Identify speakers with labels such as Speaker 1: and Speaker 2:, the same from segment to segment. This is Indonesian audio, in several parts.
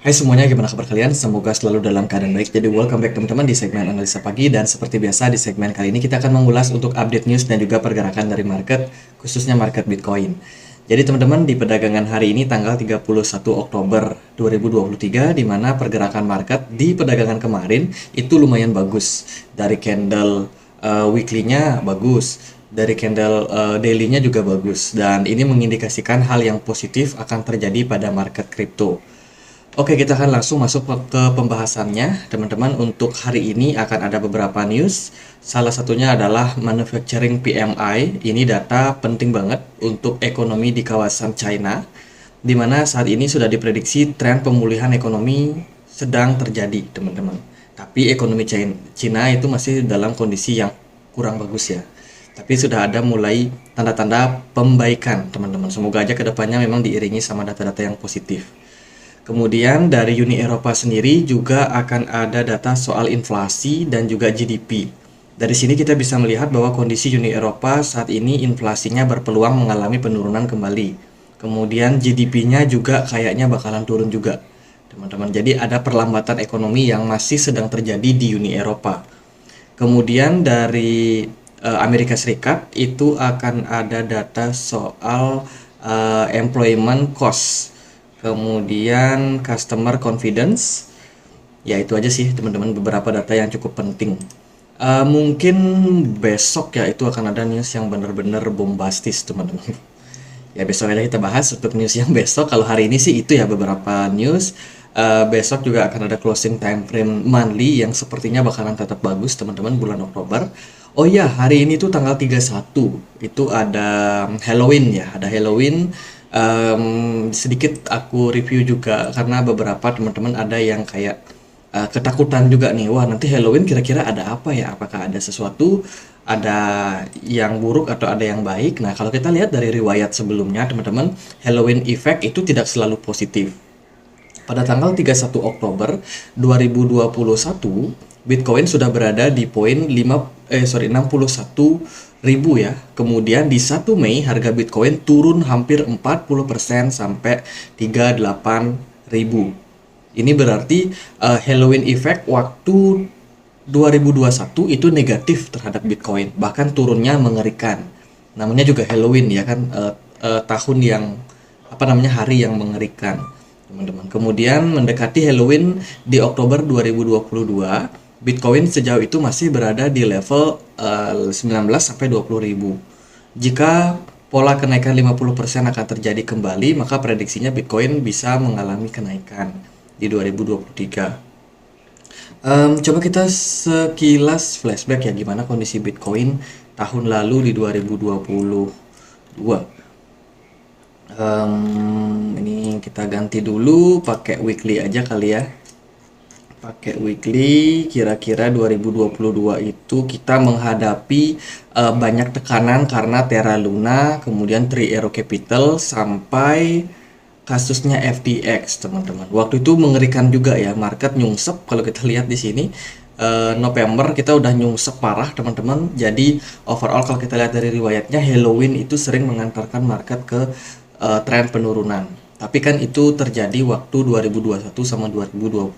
Speaker 1: Hai semuanya, gimana kabar kalian? Semoga selalu dalam keadaan baik. Jadi welcome back teman-teman di segmen analisa pagi, dan seperti biasa di segmen kali ini kita akan mengulas untuk update news dan juga pergerakan dari market, khususnya market Bitcoin. Jadi teman-teman, di perdagangan hari ini tanggal 31 Oktober 2023, di mana pergerakan market di perdagangan kemarin itu lumayan bagus. Dari candle weekly-nya bagus, dari candle daily-nya juga bagus, dan ini mengindikasikan hal yang positif akan terjadi pada market kripto. Oke, kita akan langsung masuk ke pembahasannya. Teman-teman, untuk hari ini akan ada beberapa news. Salah satunya adalah Manufacturing PMI. Ini data penting banget untuk ekonomi di kawasan China, di mana saat ini sudah diprediksi tren pemulihan ekonomi sedang terjadi, teman-teman. Tapi ekonomi China itu masih dalam kondisi yang kurang bagus ya. Tapi sudah ada mulai tanda-tanda pembaikan, teman-teman. Semoga aja kedepannya memang diiringi sama data-data yang positif. Kemudian dari Uni Eropa sendiri juga akan ada data soal inflasi dan juga GDP. Dari sini kita bisa melihat bahwa kondisi Uni Eropa saat ini inflasinya berpeluang mengalami penurunan kembali. Kemudian GDP-nya juga kayaknya bakalan turun juga, teman-teman. Jadi ada perlambatan ekonomi yang masih sedang terjadi di Uni Eropa. Kemudian dari Amerika Serikat itu akan ada data soal employment cost, kemudian customer confidence. Ya itu aja sih teman-teman, beberapa data yang cukup penting. Mungkin besok ya itu akan ada news yang benar-benar bombastis teman-teman. Ya besok aja kita bahas untuk news yang besok. Kalau hari ini sih itu ya beberapa news. Besok juga akan ada closing time frame monthly yang sepertinya bakalan tetap bagus teman-teman bulan Oktober. Oh iya, hari ini tuh tanggal 31 itu ada Halloween ya, ada Halloween. Sedikit aku review juga karena beberapa teman-teman ada yang kayak ketakutan juga nih. Wah, nanti Halloween kira-kira ada apa ya? Apakah ada sesuatu, ada yang buruk atau ada yang baik? Nah, kalau kita lihat dari riwayat sebelumnya, teman-teman, Halloween effect itu tidak selalu positif. Pada tanggal 31 Oktober 2021, Bitcoin sudah berada di poin 61.000 ya. Kemudian di 1 Mei harga Bitcoin turun hampir 40% sampai 38.000. Ini berarti Halloween effect waktu 2021 itu negatif terhadap Bitcoin, bahkan turunnya mengerikan. Namanya juga Halloween ya kan, tahun yang apa namanya, hari yang mengerikan, teman-teman. Kemudian mendekati Halloween di Oktober 2022, Bitcoin sejauh itu masih berada di level 19 sampai 20.000. Jika pola kenaikan 50% akan terjadi kembali, maka prediksinya Bitcoin bisa mengalami kenaikan di 2023. Coba kita sekilas flashback ya, gimana kondisi Bitcoin tahun lalu di 2022. Ini kita ganti dulu pakai weekly aja kali ya. Pakai weekly, kira-kira 2022 itu kita menghadapi banyak tekanan karena Terra Luna, kemudian Three Arrow Capital, sampai kasusnya FTX, teman-teman. Waktu itu mengerikan juga ya, market nyungsep. Kalau kita lihat di sini November kita udah nyungsep parah, teman-teman. Jadi overall kalau kita lihat dari riwayatnya, Halloween itu sering mengantarkan market ke tren penurunan. Tapi kan itu terjadi waktu 2021 sama 2022.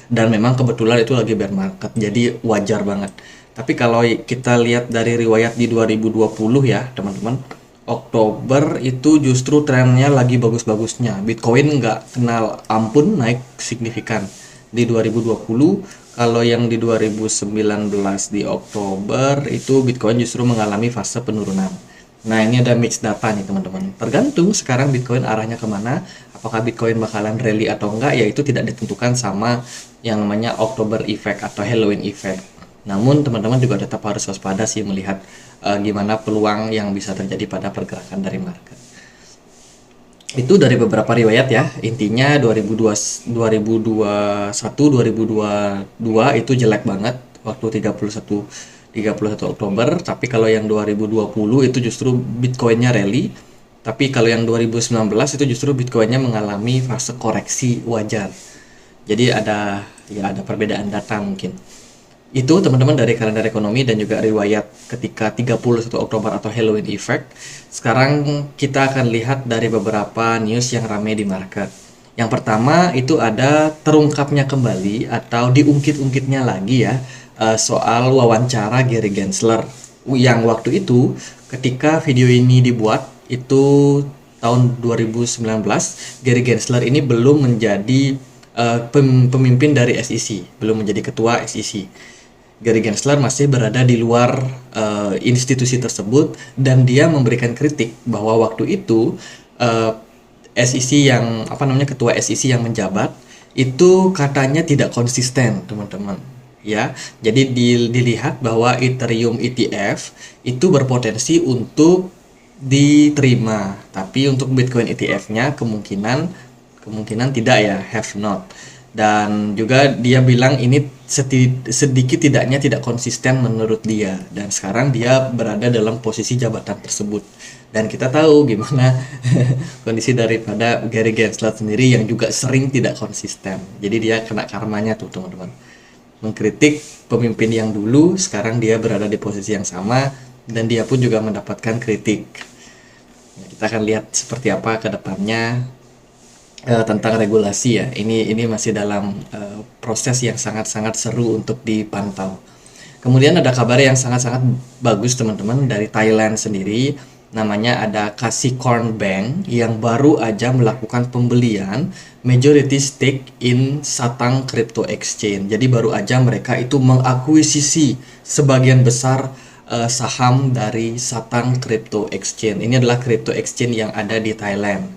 Speaker 1: Dan memang kebetulan itu lagi bear market, jadi wajar banget. Tapi kalau kita lihat dari riwayat di 2020 ya, teman-teman, Oktober itu justru trennya lagi bagus-bagusnya. Bitcoin nggak kenal ampun, naik signifikan di 2020. Kalau yang di 2019 di Oktober itu Bitcoin justru mengalami fase penurunan. Nah, ini ada mixed data nih teman-teman. Tergantung sekarang Bitcoin arahnya kemana. Apakah Bitcoin bakalan rally atau enggak, ya itu tidak ditentukan sama yang namanya Oktober effect atau Halloween effect. Namun teman-teman juga tetap harus waspada sih melihat gimana peluang yang bisa terjadi pada pergerakan dari market. Itu dari beberapa riwayat ya. Intinya 2021 2022 itu jelek banget waktu 31 Oktober, tapi kalau yang 2020 itu justru Bitcoinnya rally. Tapi kalau yang 2019 itu justru Bitcoinnya mengalami fase koreksi wajar. Jadi ada perbedaan data mungkin. Itu teman-teman dari kalender ekonomi dan juga riwayat ketika 31 Oktober atau Halloween effect. Sekarang kita akan lihat dari beberapa news yang ramai di market. Yang pertama itu ada terungkapnya kembali atau diungkit-ungkitnya lagi ya, soal wawancara Gary Gensler yang waktu itu ketika video ini dibuat itu tahun 2019, Gary Gensler ini belum menjadi pemimpin dari SEC, belum menjadi ketua SEC. Gary Gensler masih berada di luar institusi tersebut dan dia memberikan kritik bahwa waktu itu SEC yang ketua SEC yang menjabat itu katanya tidak konsisten, teman-teman. Ya, jadi dilihat bahwa Ethereum ETF itu berpotensi untuk diterima, tapi untuk Bitcoin ETF-nya kemungkinan tidak ya, have not. Dan juga dia bilang ini sedikit tidaknya tidak konsisten menurut dia, dan sekarang dia berada dalam posisi jabatan tersebut. Dan kita tahu gimana kondisi daripada Gary Gensler sendiri yang juga sering tidak konsisten. Jadi dia kena karmanya tuh, teman-teman. Mengkritik pemimpin yang dulu, sekarang dia berada di posisi yang sama dan dia pun juga mendapatkan kritik. Nah, kita akan lihat seperti apa ke depannya tentang regulasi ya. Ini masih dalam proses yang sangat-sangat seru untuk dipantau. Kemudian ada kabar yang sangat-sangat bagus, teman-teman, dari Thailand sendiri. Namanya ada Kasikorn Bank yang baru aja melakukan pembelian majority stake in Satang Crypto Exchange. Jadi baru aja mereka itu mengakuisisi sebagian besar saham dari Satang Crypto Exchange. Ini adalah crypto exchange yang ada di Thailand.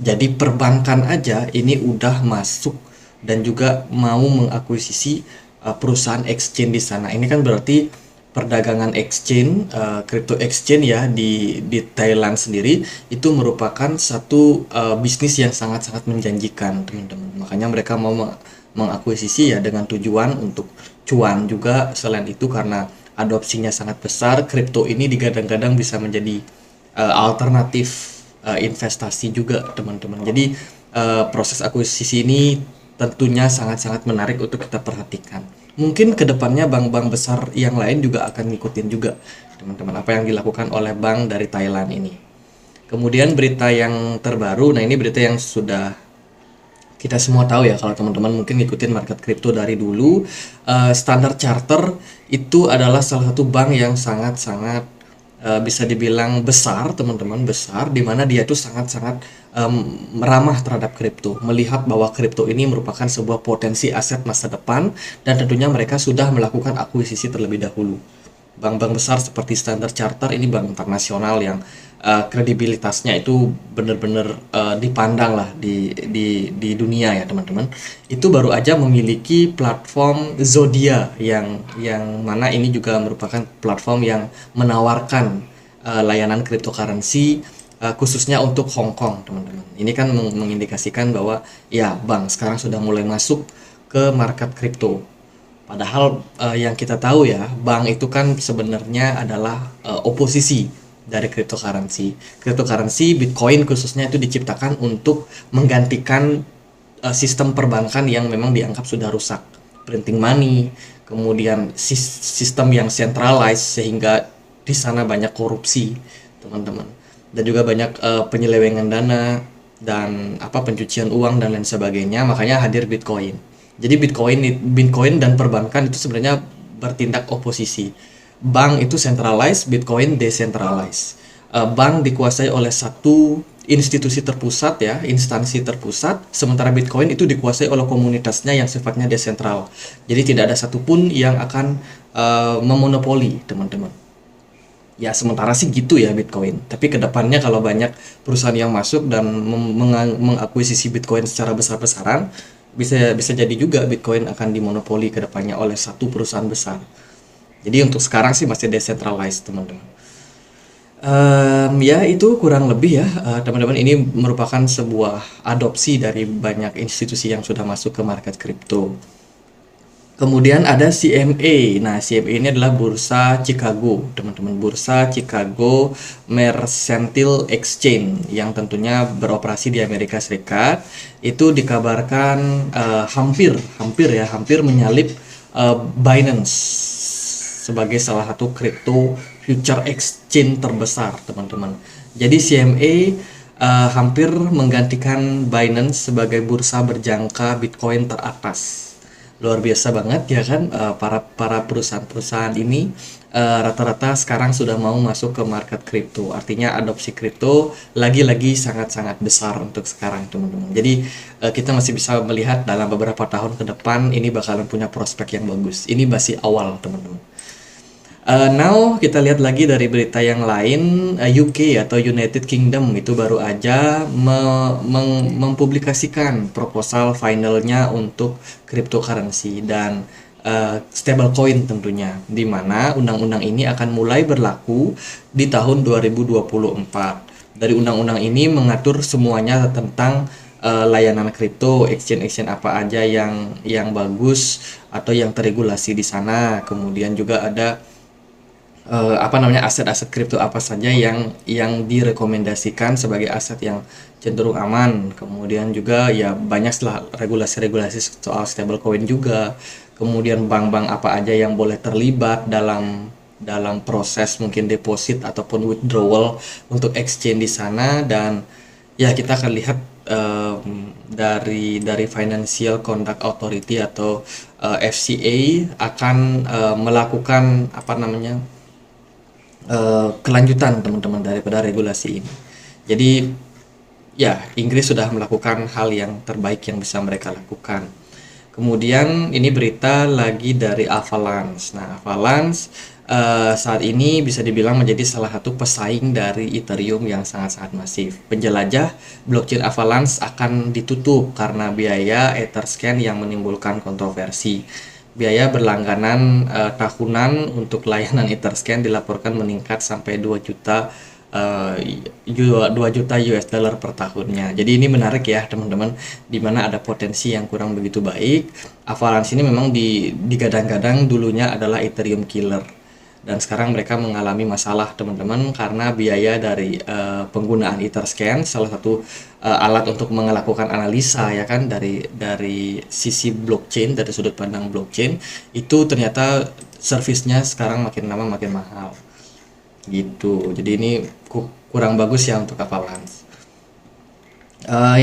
Speaker 1: Jadi perbankan aja ini udah masuk dan juga mau mengakuisisi perusahaan exchange di sana. Ini kan berarti perdagangan exchange, crypto exchange ya di Thailand sendiri itu merupakan satu bisnis yang sangat-sangat menjanjikan, teman-teman. Makanya mereka mau mengakuisisi ya dengan tujuan untuk cuan juga. Selain itu karena adopsinya sangat besar, kripto ini digadang-gadang bisa menjadi alternatif investasi juga, teman-teman. Jadi proses akuisisi ini tentunya sangat-sangat menarik untuk kita perhatikan. Mungkin kedepannya bank-bank besar yang lain juga akan ngikutin juga, teman-teman, apa yang dilakukan oleh bank dari Thailand ini. Kemudian berita yang terbaru, nah ini berita yang sudah kita semua tahu ya, kalau teman-teman mungkin ngikutin market crypto dari dulu. Standard Chartered itu adalah salah satu bank yang sangat-sangat bisa dibilang besar, teman-teman, besar, di mana dia itu sangat-sangat ramah terhadap kripto, melihat bahwa kripto ini merupakan sebuah potensi aset masa depan dan tentunya mereka sudah melakukan akuisisi terlebih dahulu. Bank-bank besar seperti Standard Chartered ini bank internasional yang kredibilitasnya itu benar-benar dipandang lah di dunia ya, teman-teman. Itu baru aja memiliki platform Zodia yang mana ini juga merupakan platform yang menawarkan layanan cryptocurrency khususnya untuk Hong Kong, teman-teman. Ini kan mengindikasikan bahwa ya bank sekarang sudah mulai masuk ke market kripto. Padahal yang kita tahu ya, bank itu kan sebenarnya adalah oposisi dari cryptocurrency. Cryptocurrency Bitcoin khususnya itu diciptakan untuk menggantikan sistem perbankan yang memang dianggap sudah rusak. Printing money, kemudian sistem yang centralized sehingga di sana banyak korupsi, teman-teman. Dan juga banyak penyelewengan dana dan pencucian uang dan lain sebagainya. Makanya hadir Bitcoin. Jadi Bitcoin dan perbankan itu sebenarnya bertindak oposisi. Bank itu centralized, Bitcoin decentralized. Bank dikuasai oleh satu institusi terpusat ya, instansi terpusat, sementara Bitcoin itu dikuasai oleh komunitasnya yang sifatnya desentral. Jadi tidak ada satupun yang akan memonopoli, teman-teman. Ya sementara sih gitu ya Bitcoin. Tapi kedepannya kalau banyak perusahaan yang masuk dan mengakuisisi Bitcoin secara besar-besaran, bisa jadi juga Bitcoin akan dimonopoli kedepannya oleh satu perusahaan besar. Jadi untuk sekarang sih masih decentralized, teman-teman. Ya itu kurang lebih ya, teman-teman. Ini merupakan sebuah adopsi dari banyak institusi yang sudah masuk ke market crypto. Kemudian ada CME. Nah, CME ini adalah Bursa Chicago, teman-teman. Bursa Chicago Mercantile Exchange yang tentunya beroperasi di Amerika Serikat. Itu dikabarkan hampir menyalip Binance sebagai salah satu crypto future exchange terbesar, teman-teman. Jadi CME hampir menggantikan Binance sebagai bursa berjangka Bitcoin teratas. Luar biasa banget ya kan, para para perusahaan-perusahaan ini rata-rata sekarang sudah mau masuk ke market kripto. Artinya adopsi kripto lagi-lagi sangat-sangat besar untuk sekarang, teman-teman. Jadi kita masih bisa melihat dalam beberapa tahun ke depan ini bakalan punya prospek yang bagus. Ini masih awal, teman-teman. Now kita lihat lagi dari berita yang lain, UK atau United Kingdom itu baru aja mempublikasikan proposal finalnya untuk cryptocurrency dan stablecoin tentunya, di mana undang-undang ini akan mulai berlaku di tahun 2024. Dari undang-undang ini mengatur semuanya tentang layanan kripto, exchange apa aja yang bagus atau yang terregulasi di sana. Kemudian juga ada aset-aset kripto apa saja yang direkomendasikan sebagai aset yang cenderung aman. Kemudian juga ya banyak setelah regulasi-regulasi soal stablecoin juga. Kemudian bank-bank apa aja yang boleh terlibat dalam proses mungkin deposit ataupun withdrawal untuk exchange di sana. Dan ya kita akan lihat dari Financial Conduct Authority atau FCA akan melakukan kelanjutan, teman-teman, daripada regulasi ini. Jadi ya Inggris sudah melakukan hal yang terbaik yang bisa mereka lakukan. Kemudian ini berita lagi dari Avalanche. Nah, Avalanche saat ini bisa dibilang menjadi salah satu pesaing dari Ethereum yang sangat-sangat masif. Penjelajah blockchain Avalanche akan ditutup karena biaya Etherscan yang menimbulkan kontroversi. Biaya berlangganan tahunan untuk layanan Etherscan dilaporkan meningkat sampai 2 juta US dollar per tahunnya. Jadi ini menarik ya, teman-teman, di mana ada potensi yang kurang begitu baik. Avalanche ini memang digadang-gadang dulunya adalah Ethereum killer. Dan sekarang mereka mengalami masalah, teman-teman, karena biaya dari penggunaan Etherscan, salah satu alat untuk melakukan analisa ya kan dari sisi blockchain, dari sudut pandang blockchain, itu ternyata servisnya sekarang makin lama makin mahal. Gitu. Jadi ini kurang bagus ya untuk Avalanche.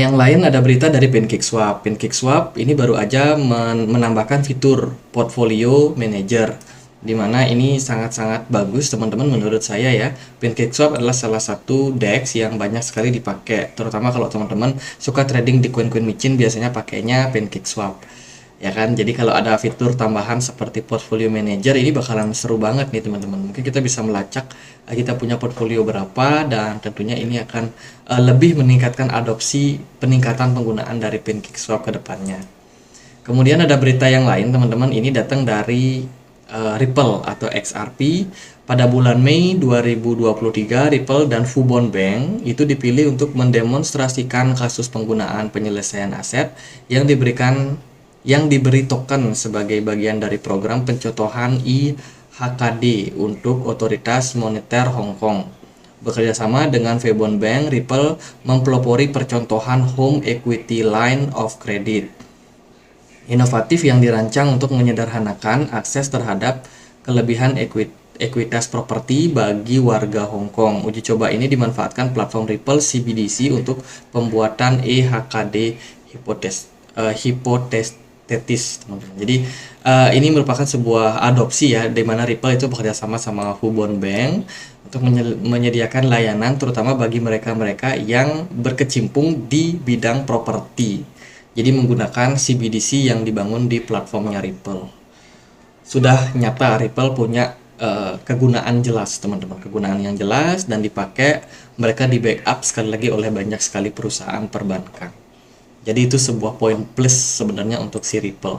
Speaker 1: Yang lain ada berita dari PancakeSwap. PancakeSwap ini baru aja menambahkan fitur portfolio manager, di mana ini sangat-sangat bagus, teman-teman, menurut saya ya. PancakeSwap adalah salah satu DEX yang banyak sekali dipakai, terutama kalau teman-teman suka trading di koin-koin micin, biasanya pakainya PancakeSwap ya kan. Jadi kalau ada fitur tambahan seperti portfolio manager, ini bakalan seru banget nih, teman-teman. Mungkin kita bisa melacak kita punya portfolio berapa, dan tentunya ini akan lebih meningkatkan adopsi peningkatan penggunaan dari PancakeSwap ke depannya. Kemudian ada berita yang lain, teman-teman, ini datang dari Ripple atau XRP. Pada bulan Mei 2023, Ripple dan Fubon Bank itu dipilih untuk mendemonstrasikan kasus penggunaan penyelesaian aset yang diberi token sebagai bagian dari program pencontohan IHKD untuk Otoritas Moneter Hong Kong. Bekerjasama dengan Fubon Bank, Ripple mempelopori percontohan Home Equity Line of Credit inovatif yang dirancang untuk menyederhanakan akses terhadap kelebihan ekuitas properti bagi warga Hong Kong. Uji coba ini dimanfaatkan platform Ripple CBDC untuk pembuatan EHKD hipotetis, teman-teman. Jadi ini merupakan sebuah adopsi ya, di mana Ripple itu bekerja sama Fubon Bank untuk menyediakan layanan terutama bagi mereka-mereka yang berkecimpung di bidang properti. Jadi menggunakan CBDC yang dibangun di platformnya Ripple. Sudah nyata Ripple punya kegunaan jelas, teman-teman. Kegunaan yang jelas dan dipakai, mereka di backup sekali lagi oleh banyak sekali perusahaan perbankan. Jadi itu sebuah poin plus sebenarnya untuk si Ripple.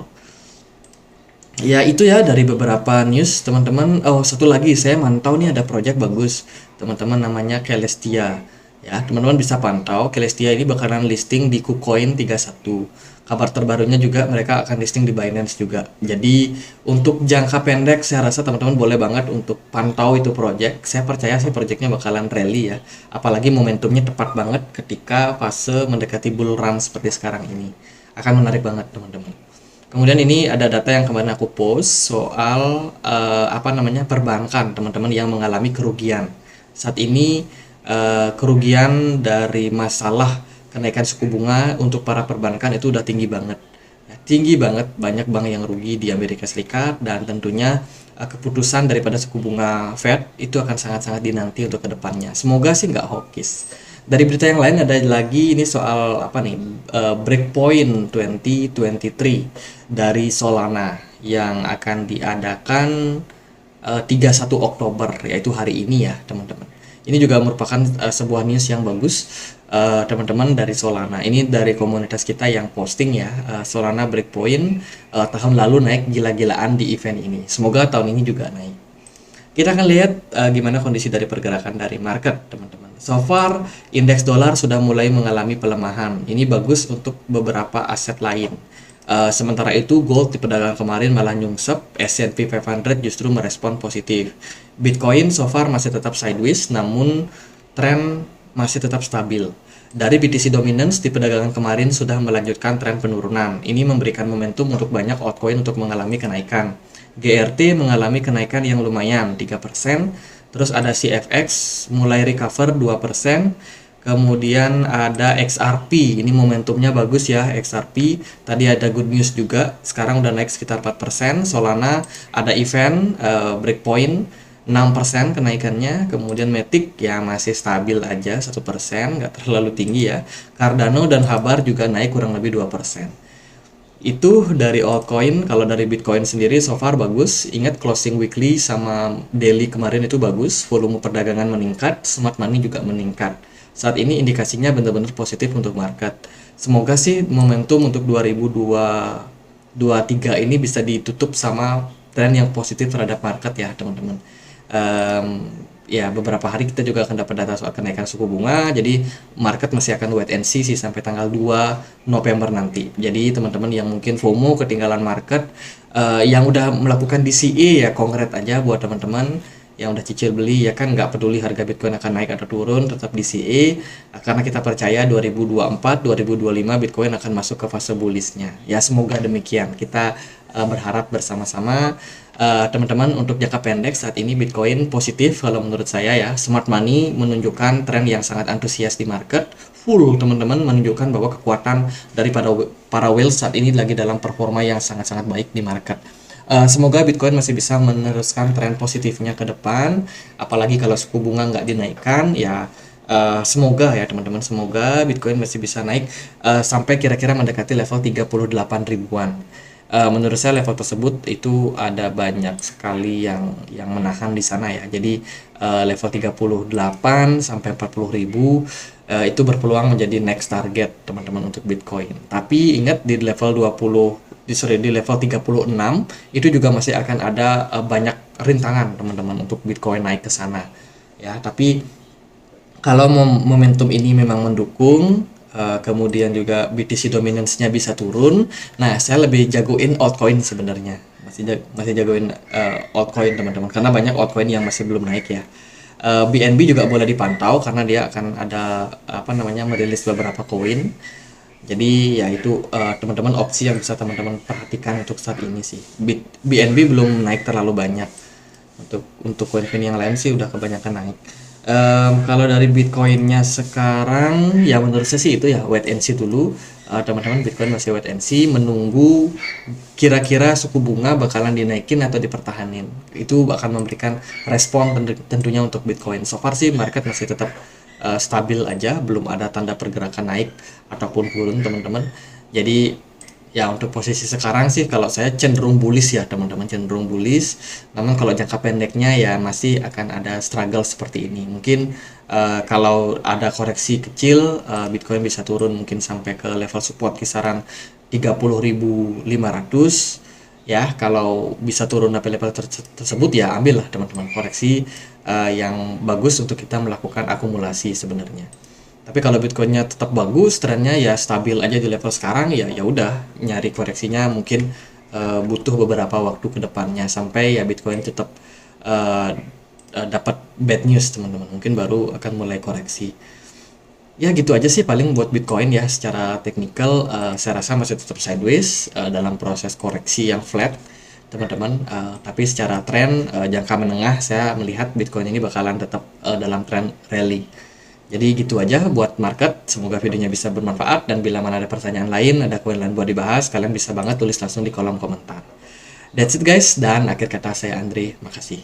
Speaker 1: Ya itu ya dari beberapa news, teman-teman. Oh, satu lagi, saya mantau nih ada project bagus, teman-teman, namanya Celestia. Ya, teman-teman bisa pantau, Celestia ini bakalan listing di KuCoin 31. Kabar terbarunya juga mereka akan listing di Binance juga. Jadi untuk jangka pendek saya rasa teman-teman boleh banget untuk pantau itu project. Saya percaya sih projectnya bakalan rally ya. Apalagi momentumnya tepat banget ketika fase mendekati bull run seperti sekarang ini. Akan menarik banget, teman-teman. Kemudian ini ada data yang kemarin aku post soal perbankan, teman-teman, yang mengalami kerugian. Saat ini kerugian dari masalah kenaikan suku bunga untuk para perbankan itu udah tinggi banget. Ya, tinggi banget, banyak bank yang rugi di Amerika Serikat, dan tentunya keputusan daripada suku bunga Fed itu akan sangat-sangat dinanti untuk kedepannya. Semoga sih nggak hawkish. Dari berita yang lain ada lagi ini soal apa nih, Breakpoint 2023 dari Solana yang akan diadakan 31 Oktober, yaitu hari ini ya teman-teman. Ini juga merupakan sebuah news yang bagus teman-teman dari Solana. Ini dari komunitas kita yang posting ya, Solana Breakpoint tahun lalu naik gila-gilaan di event ini. Semoga tahun ini juga naik. Kita akan lihat gimana kondisi dari pergerakan dari market teman-teman. So far indeks dolar sudah mulai mengalami pelemahan. Ini bagus untuk beberapa aset lain. Sementara itu gold di perdagangan kemarin malah nyungsep, S&P 500 justru merespon positif. Bitcoin so far masih tetap sideways, namun tren masih tetap stabil. Dari BTC Dominance di perdagangan kemarin sudah melanjutkan tren penurunan. Ini memberikan momentum untuk banyak altcoin untuk mengalami kenaikan. GRT mengalami kenaikan yang lumayan 3%, terus ada CFX mulai recover 2%. Kemudian ada XRP, ini momentumnya bagus ya XRP. Tadi ada good news juga, sekarang udah naik sekitar 4%. Solana ada event Breakpoint 6% kenaikannya. Kemudian Matic ya masih stabil aja 1%, nggak terlalu tinggi ya. Cardano dan Habar juga naik kurang lebih 2%. Itu dari altcoin. Kalau dari Bitcoin sendiri so far bagus. Ingat closing weekly sama daily kemarin itu bagus, volume perdagangan meningkat, smart money juga meningkat. Saat ini indikasinya benar-benar positif untuk market. Semoga sih momentum untuk 2023 ini bisa ditutup sama tren yang positif terhadap market ya teman-teman. Ya beberapa hari kita juga akan dapat data soal kenaikan suku bunga, jadi market masih akan wait and see sih sampai tanggal 2 November nanti. Jadi teman-teman yang mungkin FOMO ketinggalan market, yang udah melakukan DCA ya kongret aja buat teman-teman yang udah cicil beli ya kan, nggak peduli harga Bitcoin akan naik atau turun, tetap DCA karena kita percaya 2024 2025 Bitcoin akan masuk ke fase bullishnya ya. Semoga demikian, kita berharap bersama-sama. Teman-teman untuk jangka pendek saat ini Bitcoin positif kalau menurut saya ya. Smart money menunjukkan tren yang sangat antusias di market, full teman-teman menunjukkan bahwa kekuatan daripada para whales saat ini lagi dalam performa yang sangat-sangat baik di market. Semoga Bitcoin masih bisa meneruskan tren positifnya ke depan, apalagi kalau suku bunga nggak dinaikkan ya. Semoga ya teman-teman, semoga Bitcoin masih bisa naik sampai kira-kira mendekati level 38 ribuan. Menurut saya level tersebut itu ada banyak sekali yang menahan di sana ya. Jadi level 38 sampai 40 ribu itu berpeluang menjadi next target teman-teman untuk Bitcoin. Tapi ingat di level di level 36 itu juga masih akan ada banyak rintangan teman-teman untuk Bitcoin naik ke sana ya. Tapi kalau momentum ini memang mendukung, kemudian juga BTC dominance-nya bisa turun, nah saya lebih jagoin altcoin sebenarnya, masih jagoin altcoin teman-teman, karena banyak altcoin yang masih belum naik ya. BNB juga boleh dipantau karena dia akan ada merilis beberapa koin. Jadi ya itu teman-teman opsi yang bisa teman-teman perhatikan untuk saat ini sih. BNB belum naik terlalu banyak. Untuk koin-koin yang lain sih udah kebanyakan naik. Kalau dari Bitcoinnya sekarang ya menurut saya sih itu ya wait and see dulu. Teman-teman, Bitcoin masih wait and see, menunggu kira-kira suku bunga bakalan dinaikin atau dipertahanin. Itu akan memberikan respon tentunya untuk Bitcoin. So far sih market masih tetap stabil aja, belum ada tanda pergerakan naik ataupun turun teman-teman. Jadi ya untuk posisi sekarang sih kalau saya cenderung bullish ya teman-teman, cenderung bullish. Namun kalau jangka pendeknya ya masih akan ada struggle seperti ini. Mungkin kalau ada koreksi kecil, Bitcoin bisa turun mungkin sampai ke level support kisaran 30.500 ya. Kalau bisa turun sampai level tersebut ya ambillah teman-teman, koreksi yang bagus untuk kita melakukan akumulasi sebenarnya. Tapi kalau Bitcoinnya tetap bagus, trennya ya stabil aja di level sekarang, ya udah nyari koreksinya mungkin butuh beberapa waktu ke depannya sampai ya Bitcoin tetap dapat bad news teman-teman, mungkin baru akan mulai koreksi. Ya gitu aja sih paling buat Bitcoin ya. Secara teknikal saya rasa masih tetap sideways dalam proses koreksi yang flat teman-teman, tapi secara tren jangka menengah saya melihat Bitcoin ini bakalan tetap dalam tren rally. Jadi gitu aja buat market. Semoga videonya bisa bermanfaat, dan bila mana ada pertanyaan lain, ada koin lain buat dibahas, kalian bisa banget tulis langsung di kolom komentar. That's it guys, dan akhir kata saya Andre, makasih.